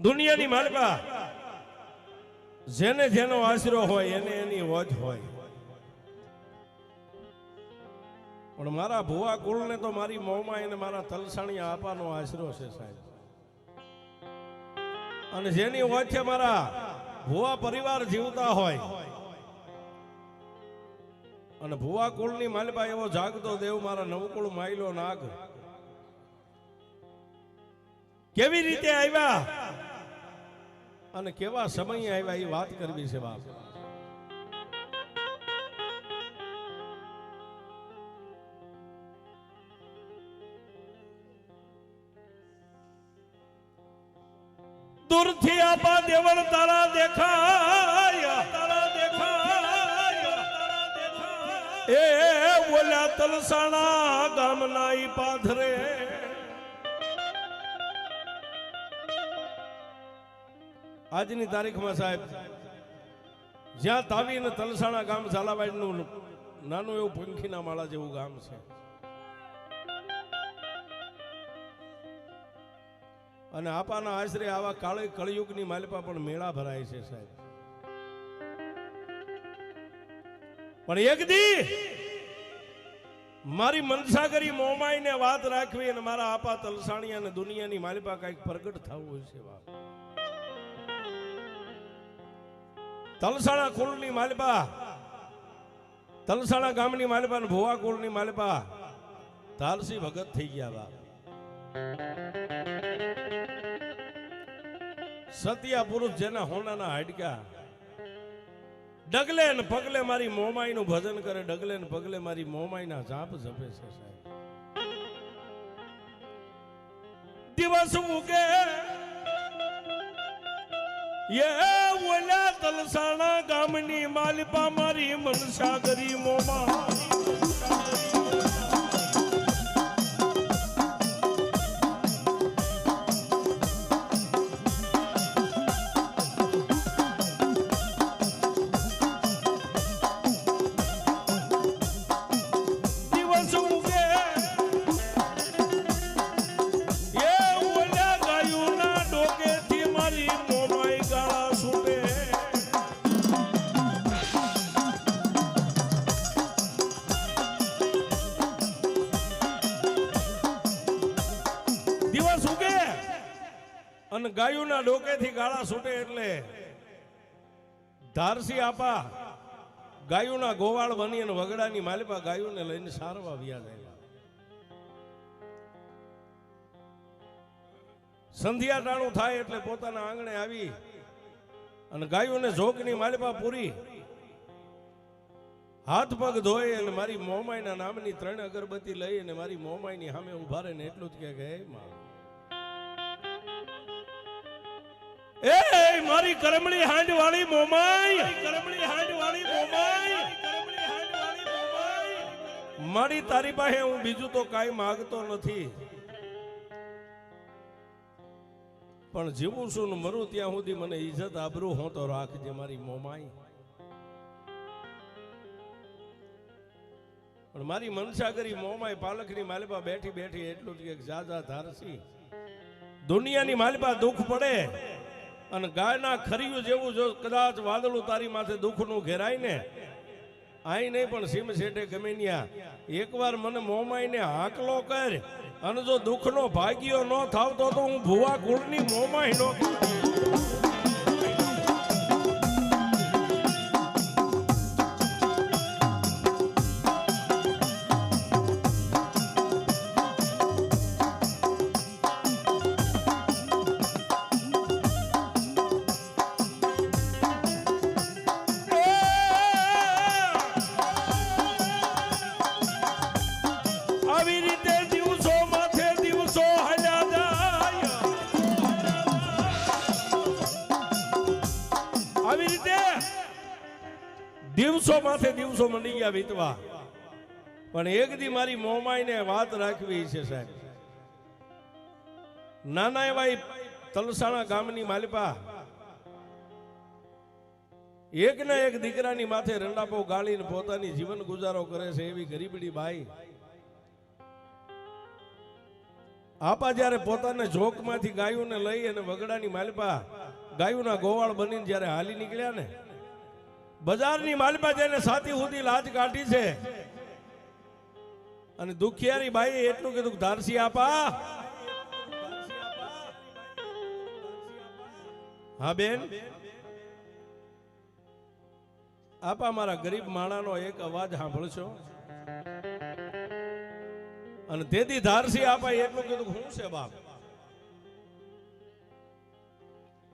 દુનિયાની માલપા જેને જેનો આશરો હોય એને એની વોજ હોય, પણ મારા ભુવા કુળને તો મારી મોમાં એને મારા તલસાણી આપાનો આશરો છે સાહેબ. અને જેની વોજ છે મારા ભુવા પરિવાર જીવતા હોય, અને ભુવા કુળની માલપા એવો જાગતો દેવ મારા નવકુળ માયલો નાગ કેવી રીતે આવ્યા અને કેવા સમય આવ્યા એ વાત કરવી છે બાપ. દૂરથી આપા દેવળ તારા દેખાયા, એ ઓલા તલસાણા ગામના ઈ પાથરે આજની તારીખમાં સાહેબ જ્યાં તાવીને તલસાણા ગામ ઝાલાવાડનું નાનું એવું પંખીના માળા જેવું ગામ છે, અને આપાના આશરે આવા કાળે કળયુગની માલિપા પણ મેળા ભરાય છે સાહેબ. પણ એક દી મારી મનસાગરી મોમાઈને વાત રાખવી અને મારા આપા તલસાણી અને દુનિયાની માલિપા કઈક પ્રગટ થવું છે બાપ. તલસાણા કુળની માલિપા, તલસાણા ગામની માલિપા અને ભુવા કુળની માલિપા ધારસી ભગત થઈ ગયા બાપ. સત્યા પુરુષ જેના હોનાના હાડકા, ડગલે ને પગલે મારી મોમાઈ નું ભજન કરે, ડગલે ને પગલે મારી મોમાઈ ના જાપ જપે છે સાહેબ. દિવસ ઉગે એ ઓલા તલસાણા ગામની માલિપા મારી મનસાગરી મોમા અને ગાયુના ડોકેથી ગાળા છૂટે એટલે ધારસી આપા ગાયુના ગોવાળ બની અને વગડાની માલિપા ગાયુને લઈને સારવા વ્યા જાય. સંધ્યા ટાણું થાય એટલે પોતાના આંગણે આવી અને ગાયુને જોગની માલિપા પૂરી હાથ પગ ધોઈ અને મારી મોમાઈના નામની 3 અગરબત્તી લઈ અને મારી મોમાઈની સામે ઉભા રહીને એટલું જ કે હે માં, એ મારી કરમણી હાંડ વાળી મોમાઈ, કરમણી હાંડ વાળી મોમાઈ, કરમણી હાંડ વાળી મોમાઈ, મારી તારી પાસે હું બીજું તો કાઈ માંગતો નથી, પણ જીવું છું ને મરું ત્યાં સુધી મને ઇજ્જત આબરૂ હો તો રાખજે મારી મોમાઈ. પણ મારી મનસાગરી મોમાઈ પાલખની માલિપા બેઠી બેઠી એટલું જ કે જા જા ધારસી, દુનિયાની માલિપા દુઃખ પડે અને ગાયના ખરીયું જેવું જો કદાચ વાદળું તારી માથે દુઃખનું ઘેરાય ને, આઈ નહીં પણ સીમ શેઠે ગમે ન્યા એકવાર મને મોમાઈને હાકલો કર, અને જો દુઃખનો ભાગ્યો ન થાવતો તો હું ભુવા કુળની મોમાઈ નો દિવસો માથે દિવસો મંડી ગયા વીતવા. પણ એક દી મારી મોમાઈને વાત રાખવી છે સાહેબ. નાના એવા તલસાણા ગામની માલિપા એક ના એક દીકરાની માથે રંડાપો ગાળીને પોતાની જીવન ગુજારો કરે છે એવી ગરીબડી બાઈ આપા જ્યારે પોતાને જોકમાંથી ગાયોને લઈ અને વગડાની માલપા ગાયોના ગોવાળ બનીને જ્યારે હાલી નીકળ્યા ને, બજારની માલપા જઈને સાથી સુધી લાજ કાઢી છે. અને દુખિયારી બાઈએ એટલું કીધું, ધારસી આપા. હા બેન, આપા મારા ગરીબ માણાનો એક અવાજ સાંભળશો? અને તેથી ધારસી આપા એટલું કીધું, હું છે બાપ?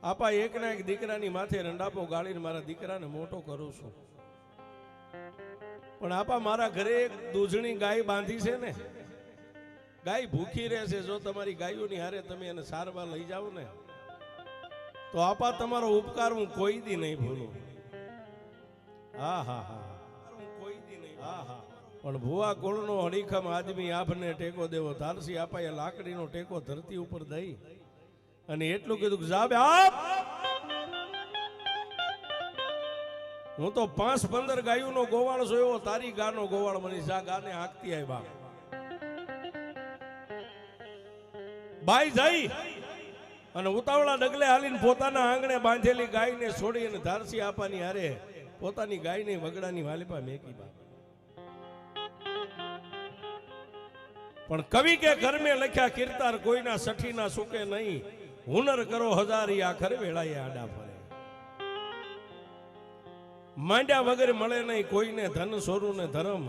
આપા એકના એક દીકરાની માથે રંડાપો ગાળીને મારા દીકરાને મોટો કરું છું. પણ આપા મારા ઘરે એક દૂધણી ગાય બાંધી છે ને, ગાય ભૂખી રહેશે. જો તમારી ગાયોની હારે તમે એને સારવાર લઈ જાઓ ને, તો આપા તમારો ઉપકાર હું કોઈ દી નહીં ભૂલું. હા હા હા, હું કોઈ દી નહીં. હા હા. પણ ભુવા કુળનો હડીખમ આદમી આપને ટેકો દેવો. ધારસી આપાએ લાકડીનો ટેકો ધરતી ઉપર દઈ અને એટલું કીધું કે જાબે આપ, હું તો 5-15 ગાયોનો ગોવાળ જોયો, તારી ગાનો ગોવાળ બની. જા ગાને હાંકતી આય બાપ. બાઈ જઈ અને ઉતાવળા ડગલે હાલીને પોતાના આંગણે બાંધેલી ગાયને છોડી અને ધારસી આપાની હારે પોતાની ગાયને વગડાની વાલીપા મેકી બાપ. પણ કવિ કે કર્મે લખ્યા કીર્તાર, કોઈના સઠીના સુકે નહીં. હુનર કરો હજારી આખર વેળાએ આડા ફરે. માંડ્યા વગર મળે નહીં કોઈને ધન સોરું ને ધર્મ.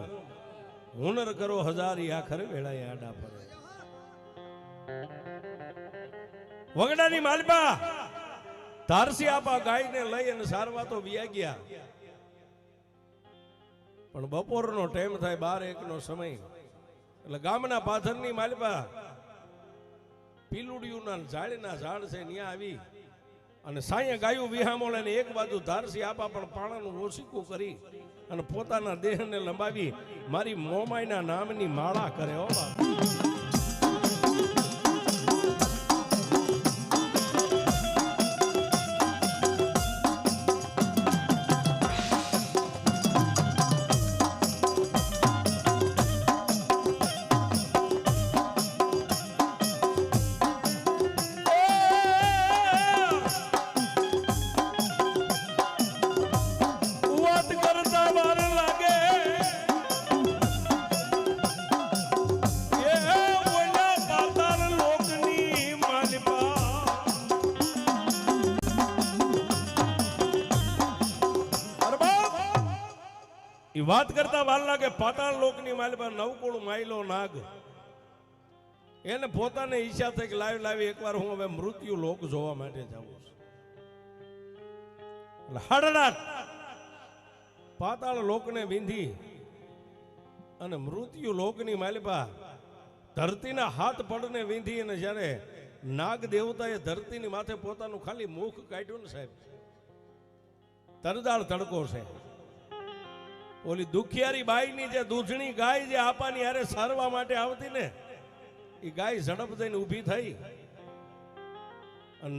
હુનર કરો હજારી આખર વેળાએ આડા ફરે. વગડાની માલપા ધારસી આપા ગાયને લઈ અને સારવા તો વ્યા ગયા. પણ બપોરનો ટાઈમ થાય, 12-1 નો સમય, એટલે ગામના પાથરની માલપા પીલુડિયુંના ઝાડના ઝાડ છે, ત્યાં આવી અને સાંયે ગાયું વિહામોળે ને એક બાજુ ધારસી આપા પણ પાણાનું ઓસીકું કરી અને પોતાના દેહને લંબાવી મારી મોમાઈના નામની માળા કરે. હો બાપ. વાત કરતા વાર લાગે. પાતાળ લોકની માલપા નવકુળ માયલો નાગ, એને પોતાને ઈચ્છા થઈ કે લાવી એકવાર હું હવે મૃત્યુ લોક જોવા માટે જાઉં છું. હડડાટ પાતાળ લોકને વિંધી અને મૃત્યુ લોકની માલપા ધરતીના હાથ પડને વિંધી અને જ્યારે નાગ દેવતાએ ધરતીની માથે પોતાનું ખાલી મુખ કાઢ્યું ને સાહેબ, તરદાળ તડકો છે. ઓલી દુખિયારી બાઈની જે દૂધણી ગાય જે આપાની હારે સારવા માટે આવતી ને, એ ગાય ઝડપ દઈને ઊભી થઈ.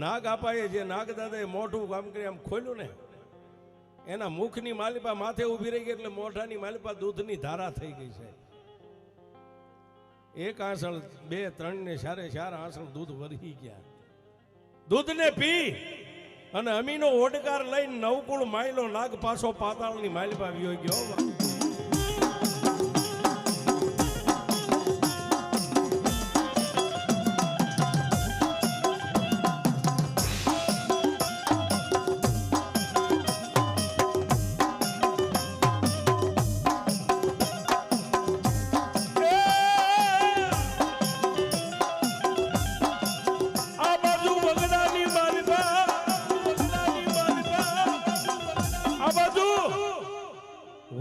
નાગ આપાએ જે નાગ દાદાએ મોઢું કામ કરી આમ ખોલ્યું ને, એના મુખની માલિપા માથે ઊભી રહી ગઈ એટલે મોઢાની માલિપા દૂધની ધારા થઈ ગઈ છે. એક આંસળ 2-3 ને 4 આંસળ દૂધ વરહી ગયા. દૂધને પી અને અમીનો ઓડકાર લઈને નવકુળ માયલો નાગ પાછો પાતાળની માલિપા વિયો ગયો.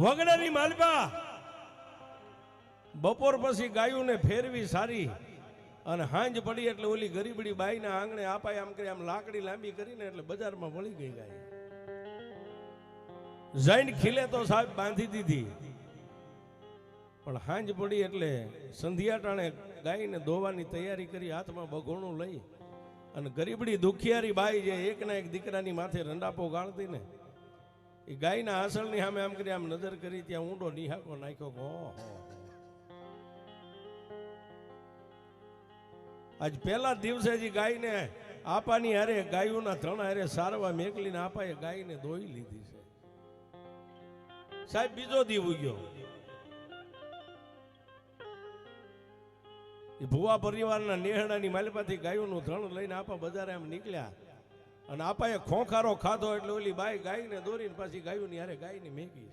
વગડાની માલપા બપોર પછી ગાયોને ફેરવી સારી અને હાંજ પડી એટલે ઓલી ગરીબડી બાઈના આંગણે આપાય આમ કરી આમ લાકડી લાંબી કરીને એટલે બજારમાં વળી ગઈ ગાય. જૈન ખીલે તો સાહેબ બાંધી દીધી, પણ હાંજ પડી એટલે સંધ્યા ટાણે ગાયને ધોવાની તૈયારી કરી, હાથમાં બગોણું લઈ અને ગરીબડી દુખિયારી બાઈ જે એકના એક દીકરાની માથે રંડાપો ગાળતી ને, એ ગાયના આસળની સામે આમ કરી આમ નજર કરી, ત્યાં ઊંડો નિહાકો નાખ્યો. આજ પહેલા દિવસે જ ગાયને આપાની હારે ગાયોના ધણ હારે સારવા મેકલીને આપાએ ગાયને દોઈ લીધી છે. સાહેબ બીજો દી ઉગ્યો. એ ભુવા પરિવારના નેહડાની માલિપાથી ગાયોનું ધણ લઈને આપા બજારે આમ નીકળ્યા અને આપાએ ખોખારો ખાધો એટલે ઓલી બાઈ ગાયને દોરીને પાછી ગાયોની હારે ગાયને મેકી.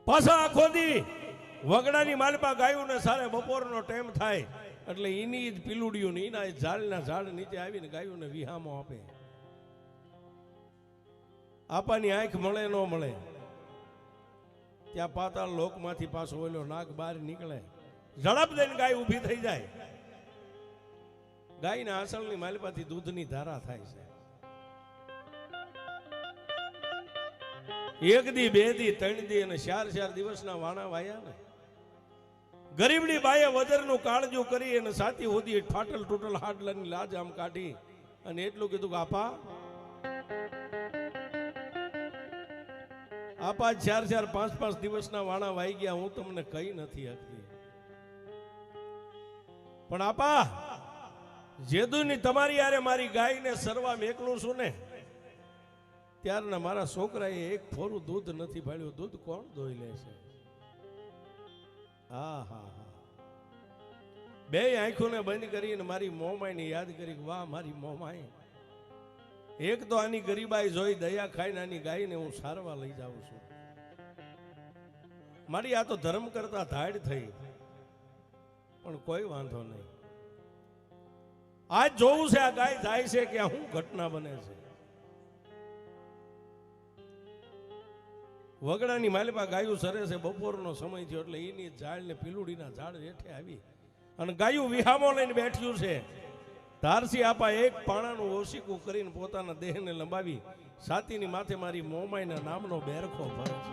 પાછા આખો દી વગડાની માલપા ગાયોને સારે બપોરનો ટાઈમ થાય એટલે એની જ પીલુડિયું ને એના ઝાડના ઝાડ નીચે આવીને ગાયોને વિહામો આપે. આપાની આંખ મળે ન મળે ત્યાં પાતાળ લોકમાંથી પાછો ઓલો નાગ બહાર નીકળે. ઝડપ દઈને ગાય ઊભી થઈ જાય. ગાયના આસળની માલપાથી દૂધની ધારા થાય છે. એક દી, બે દી, ત્રણ દી અને 4 દિવસના વાણા વાયા ને ગરીબડી બાએ વજરનું કાળજું કરી અને સાથી હોદી ફાટલ તૂટલ હાડલાની લાજ આમ કાઢી અને એટલું કીધું કે આપા 4, 5 દિવસના વાણા વાઈ ગયા, હું તમને કઈ નથી શકતી. પણ આપા જેદુની તમારી યારે મારી ગાયને સરવા મેકલું છું ને ત્યારના મારા છોકરાએ એક ફોરું દૂધ નથી પાડ્યું. દૂધ કોણ દોઈ લેશે? હા હા હા. બે આંખોને બંધ કરીને મારી મોમાઈને યાદ કરી, વાહ મારી મોમાઈ, એક તો આની ગરીબાઈ જોઈ દયા ખાઈને આની ગાયને હું સારવા લઈ જાઉં છું. મારી આ તો ધર્મ કરતા ધાડ થઈ, પણ કોઈ વાંધો નહીં. આજ જોવું છે આ ગાય જાય છે કે શું ઘટના બને છે. વગડાની માલિપા ગાયું સરે છે. બપોરનો સમય થયો એટલે એની ઝાડ ને પીલુડીના ઝાડ હેઠે આવી અને ગાયું વિહામો લઈને બેઠ્યું છે. ધારસી આપા એક પાણાનું ઓશીકું કરીને પોતાના દેહને લંબાવી છાતીની માથે મારી મોમાઈના નામનો બેરખો ભરે છે.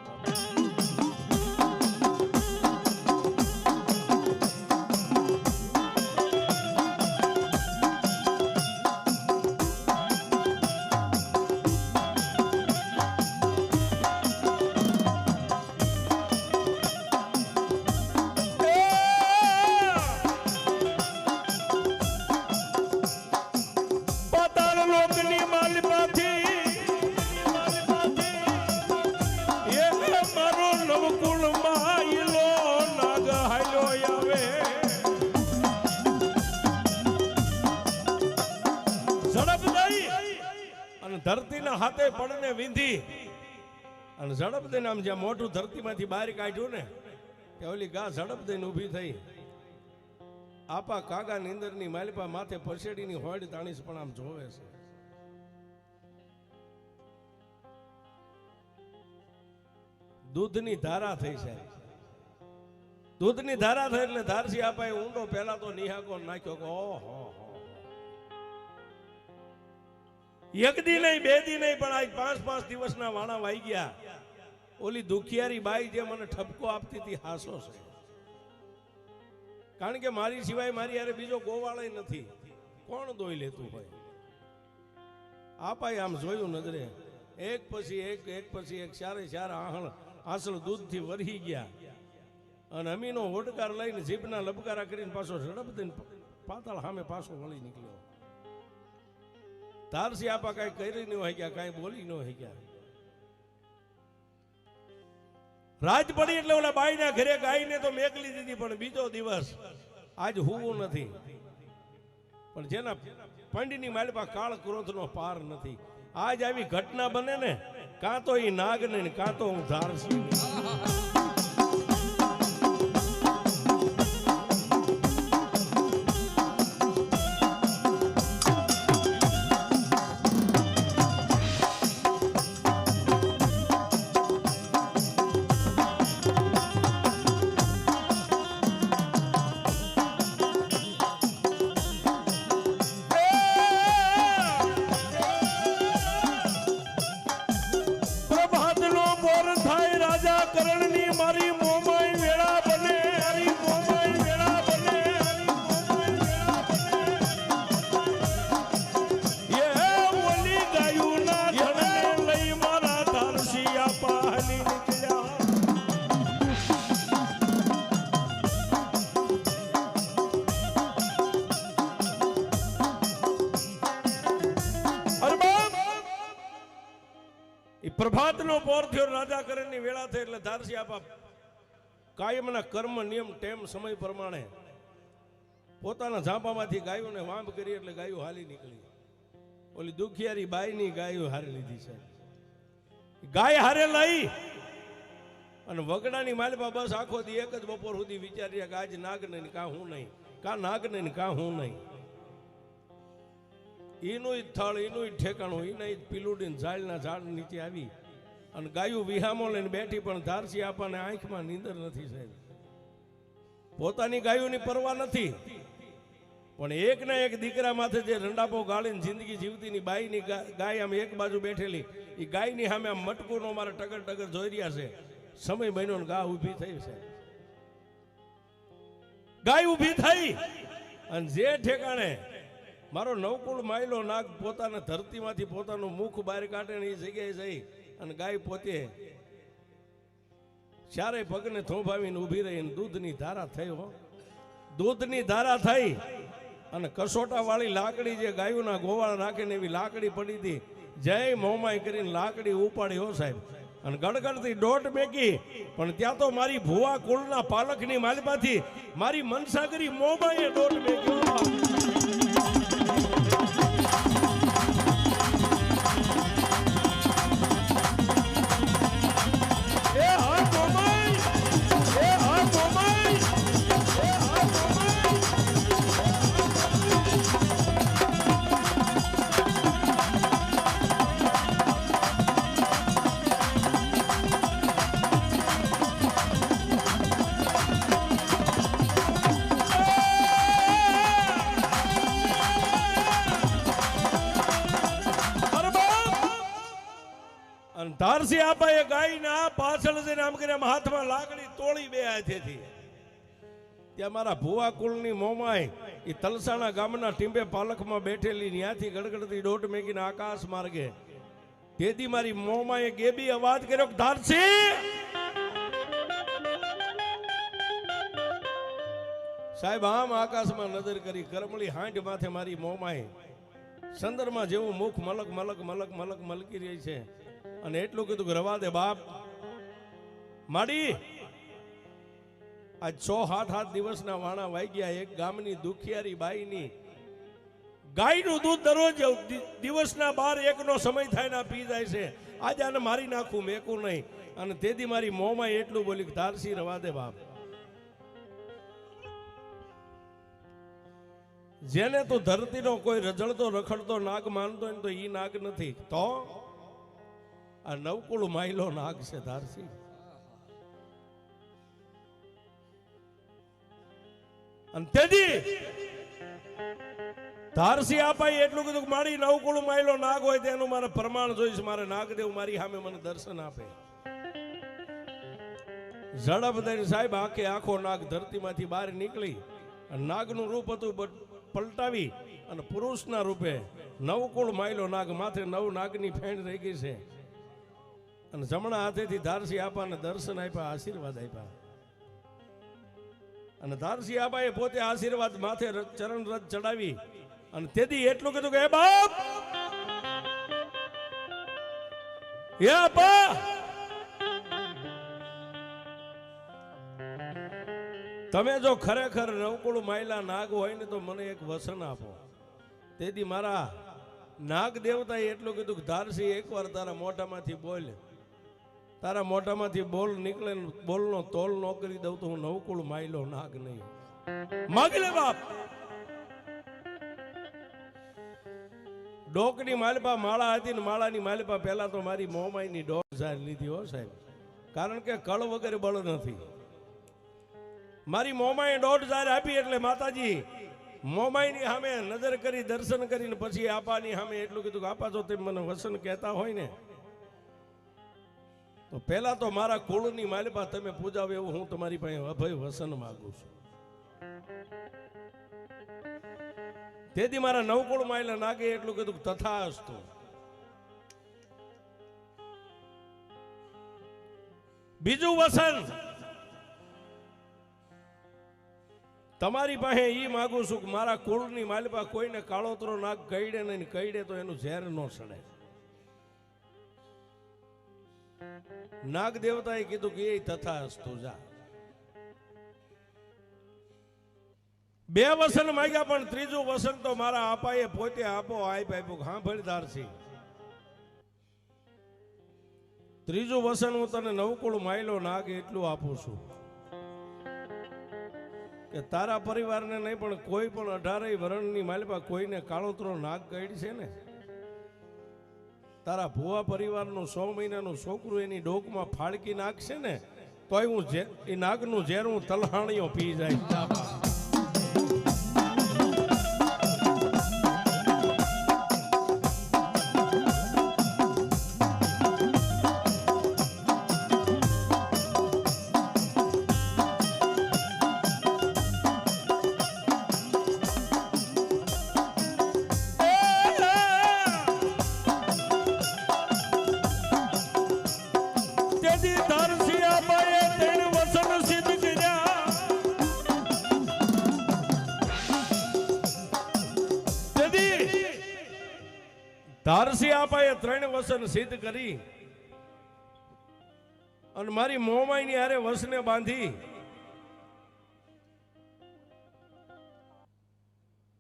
ધરતીના હાથે પડને વિંધી અને ઝડપ દઈને આમ જ્યાં મોટું ધરતીમાંથી બહાર કાઢ્યું ને ત્યાં ઓલી ગા ઝડપ દઈને ઊભી થઈ. આપા કાગા નીંદરની માલિપા માથે પરસેડીની હોડ તાણીસ પણ આમ જોવે છે. દૂધની ધારા થઈ છે. દૂધની ધારા થઈ એટલે ધારસી આપાએ ઊંડો પહેલા તો નિહાકો નાખ્યો કે ઓહો, એક દી નહીં, બે દી નહીં, પણ આજ 5 દિવસના વાણા વાઈ ગયા. ઓલી દુખિયારી બાઈ જે મને ઠપકો આપતી હતી હાસો છે. કારણ કે મારી સિવાય મારી યારે બીજો ગોવાળો નથી. કોણ દોઈ લેતું હોય? આપાએ આમ જોયું નજરે, એક પછી એક 4 આહણ આસળ દૂધથી વરહી ગયા અને અમીનો હોડકાર લઈને જીભના લબકારા કરીને પાછો ઝડપ દઈને પાતાળ સામે પાછો વળી નીકળ્યો. ધારસી આપા કઈ કરી ન હોય ગયા, કઈ બોલી ન હોય ગયા. રાત પડી એટલે ઓલા બાઈના ઘરે ગાયને તો મેકલી દીધી, પણ બીજો દિવસ આજ હુવું નથી. પણ જેના પંડની માલિપા કાળ ક્રોધનો પાર નથી. આજ આવી ઘટના બને ને, કાં તો એ નાગ ને કાં તો હું ધારસી. કરણની એ પ્રભાતનો પોર થયો, રાજા કરણની વેળા થઈ એટલે ધારસી આપા કાયમના કર્મ નિયમ ટેમ સમય પ્રમાણે પોતાના ઝાંપામાંથી ગાયોને વાંભ કરી એટલે ગાયો હાલી નીકળી. ઓલી દુખિયારી બાઈની ગાયો હારી લીધી છે. ગાય હારે લઈ અને વગડાની માલપા બસ આખો દી એક જ બપોર સુધી વિચાર્યા કે આજ નાગ નહીં કા હું નહીં, કા નાગ નહીં કા હું નહીં. એનું થળ એનું ઠેકાણું એના પીલુડીને ઝાડના ઝાડ નીચે આવી અને ગાયું વિહામો લઈને બેઠી, પણ ધારસી આપાને આંખમાં નીંદર નથી સાહેબ. પોતાની ગાયોની પરવા નથી, પણ એક ના એક દીકરા માથે જે રંડાપો ગાળીને જિંદગી જીવતીની બાઈની ગાય આમ એક બાજુ બેઠેલી, એ ગાયની સામે આમ મટકુનો મારે ટગર ટગર જોઈ રહ્યા છે. સમય બન્યો ને ગા ઊભી થઈ છે. ગાય ઊભી થઈ અને જે ઠેકાણે મારો નવકુળ માયલો નાગ પોતાના ધરતીમાંથી પોતાનું મુખ બહાર કાઢે ને એ જગ્યાએ જઈ અને ગાય પોતે ચારે પગને થોભાવીને ઊભી રહીને દૂધની ધારા થઈ. દૂધની ધારા થઈ અને કસોટા વાળી લાકડી જે ગાયોના ગોવાળ રાખે ને એવી લાકડી પડી હતી. જય મોમાઈ કરીને લાકડી ઉપાડી હો સાહેબ અને ગડગડતી દોટ મેકી. પણ ત્યાં તો મારી ભુવા કુળના પાલકની માલપાથી મારી મનસાગરી મોમાઈએ દોટ મેક્યો. ધારસી આપાએ ગાયના પાછળ જઈને આમ કરીને હાથમાં લાકડી તોડી બે હાથેથી. ત્યાં મારા ભુવા કુળની મોમાઈ એ તલસાણા ગામના ટીંબે પાલખમાં બેઠેલી ત્યાંથી ગડગડતી દોટ મેકીને આકાશ માર્ગે તેથી મારી મોમાએ ગેબી અવાજ કર્યો, ધારસી સાહેબ આમ આકાશમાં નજર કરી. કરમળી હાંડ માથે મારી મોમાએ સંદરમાં જેવું મુખ મલક મલક મલક મલક મલકી રહી છે અને એટલું કીધું કે રવા દે બાપ માડી. આજ 6-7 દિવસના વાણા વાગ્યા. એક ગામની દુખિયારી બાઈની ગાયનું દૂધ દરરોજ દિવસના 12-1નો સમય થાય ને પી જાય છે. આજે આને મારી નાખું મેકું નહીં. અને તેથી મારી મોમાં એટલું બોલી કે ધારસી રવા દે બાપ. જેને તું ધરતીનો કોઈ રજળતો રખડતો નાગ માનતો હોય તો ઈ નાગ નથી, તો આ નવકુળ માયલો નાગ છે ધારસી. અને તેથી ધારસી આપાઈ એટલું કીધું કે મારી નવકુળ માયલો નાગ હોય તેનું મારે પ્રમાણ જોઈશ. મારે નાગદેવ મારી સામે મને દર્શન આપે. ઝડપ દઈને સાહેબ આખે આખો નાગ ધરતીમાંથી બહાર નીકળી અને નાગનું રૂપ હતું પલટાવી અને પુરુષના રૂપે નવકુળ માયલો નાગ માથે 9 નાગની ફેણ રહી ગઈ છે. અને જમણા હાથેથી ધારસી આપાને દર્શન આપ્યા, આશીર્વાદ આપ્યા. અને ધારસી આપાએ પોતે આશીર્વાદ માથે ચરણ રથ ચડાવી અને તેથી એટલું કીધું કે હે બાપ, હે આપા, તમે જો ખરેખર નવકુળ માયલા નાગ હોય ને તો મને એક વસન આપો. તેથી મારા નાગ દેવતાએ એટલું કીધું કે ધારસી એકવાર તારા મોઢામાંથી બોલ. તારા મોઢામાંથી બોલ નીકળે, બોલનો તોલ ન કરી દઉં તો હું નવકુળ માયલો નાગ નહીં. માગી લે બાપ. ડોકની માલપા માળા હતી ને માળાની માલપા પહેલા તો મારી મોમાઈની 1.5 લીધી હો સાહેબ. કારણ કે કળ વગર બળ નથી. મારી મોમાએ 1.5 આપી એટલે માતાજી મોમાઈની સામે નજર કરી દર્શન કરીને પછી આપાની સામે એટલું કીધું કે આપા જો તમે મને વસન કહેતા હોય ને તો પહેલા તો મારા કુળની માલપા તમે પૂજાવો એવું હું તમારી પાસે અભય વસન માંગુ છું. તેથી મારા નવકુળ માયલા નાગે એટલું કીધું તથાસ્તુ. બીજું વસન તમારી પાસે ઈ માંગુ છું કે મારા કુળની માલપા કોઈને કાળોતરો નાગ કઈડે નહીં, કઈડે તો એનું ઝેર ન સડે. નાગ દેવતાએ કીધું કે એ તથા અસ્તુ જા. 2 વસન માંગ્યા પણ ત્રીજું વસન તો મારા આપાએ પોતે આપો આપ્યું. હા ભળદારસી, ત્રીજું વસન હું તને નવકુળ માયલો નાગ એટલું આપું છું કે તારા પરિવારને નહીં પણ કોઈ પણ 18 વરણની માલિપા કોઈને કાળોતરો નાગ ગઈડ છે ને, તારા ભુવા પરિવારનું 100 મહિનાનું છોકરું એની ડોકમાં ફાળકી નાખશે ને તોય હું એ નાગનું ઝેર હું તલહાણીઓ પી જાય. ધારસી આપાએ 3 વસન સિદ્ધ કરી અને મારી મોમાઈની હારે વસને બાંધી.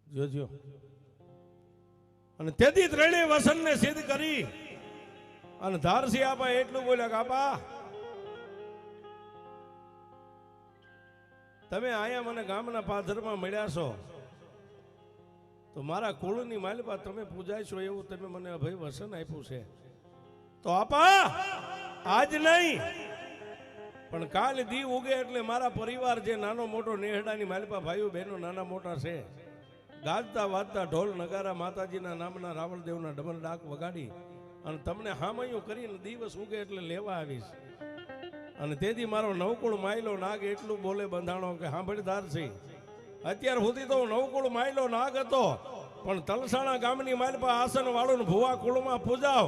જોજો, અને તેથી 3 વસનને સિદ્ધ કરી અને ધારસી આપાએ એટલું બોલ્યા કે આપા તમે આયા મને ગામના પાદરમાં મળ્યા છો તો મારા કુળની માલિપા તમે પૂજાય છો એવું તમે મને અભય વસન આપ્યું છે, તો આપા આજ નહીં પણ કાલ દી ઉગે એટલે મારા પરિવાર જે નાનો મોટો નેહડાની માલિપા ભાઈઓ બહેનો નાના મોટા છે, ગાજતા વાજતા ઢોલ નગારા માતાજીના નામના રાવણદેવના ડમર ડાક વગાડી અને તમને હામૈયું કરીને દિવસ ઉગે એટલે લેવા આવીશ. અને તેથી મારો નવકુળ માયલો નાગ એટલું બોલે બંધાણો કે સાંભળદાર છે. અત્યાર સુધી તો નવકુળ માયલો નાગ હતો પણ તલસાણા ગામની માલપા આસન વાળું ભુવા કુળમાં પૂજાવ.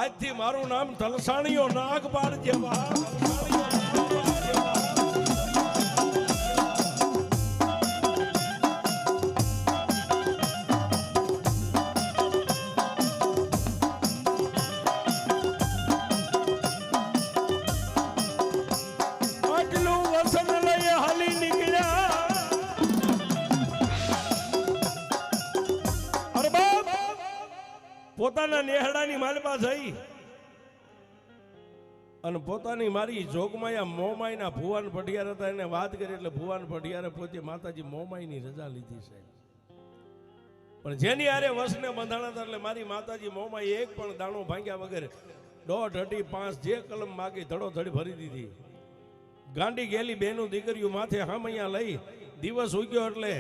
આજથી મારું નામ તલસાણીઓ નાગ પાડજે. પોતાના નેહડાની માલપા જઈ અને પોતાની મારી જોગમાયા મોમાઈના ભુવાન ભટિયાર હતા એને વાત કરી એટલે ભુવાન ભટિયારે પોતે માતાજી મોમાઈની રજા લીધી છે. પણ જેની હારે વસને બંધાણા હતા એટલે મારી માતાજી મોમાઈ એક પણ દાણો ભાંગ્યા વગર 1.5 અઢી 5 જે કલમ માગી ધડો ધડી ભરી દીધી. ગાંડી ગેલી બેનું દીકરીઓ માથે હામૈયા લઈ દિવસ ઉગ્યો એટલે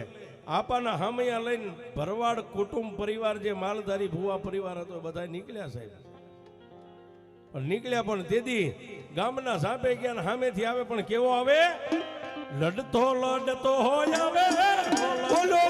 આપાના હામૈયા લઈને ભરવાડ કુટુંબ પરિવાર જે માલધારી ભુવા પરિવાર હતો બધા નીકળ્યા સાહેબ. પણ નીકળ્યા પણ તેથી ગામના સાપે ગયા સામેથી આવે પણ કેવો આવે? લડતો લડતો હોય આવે બોલો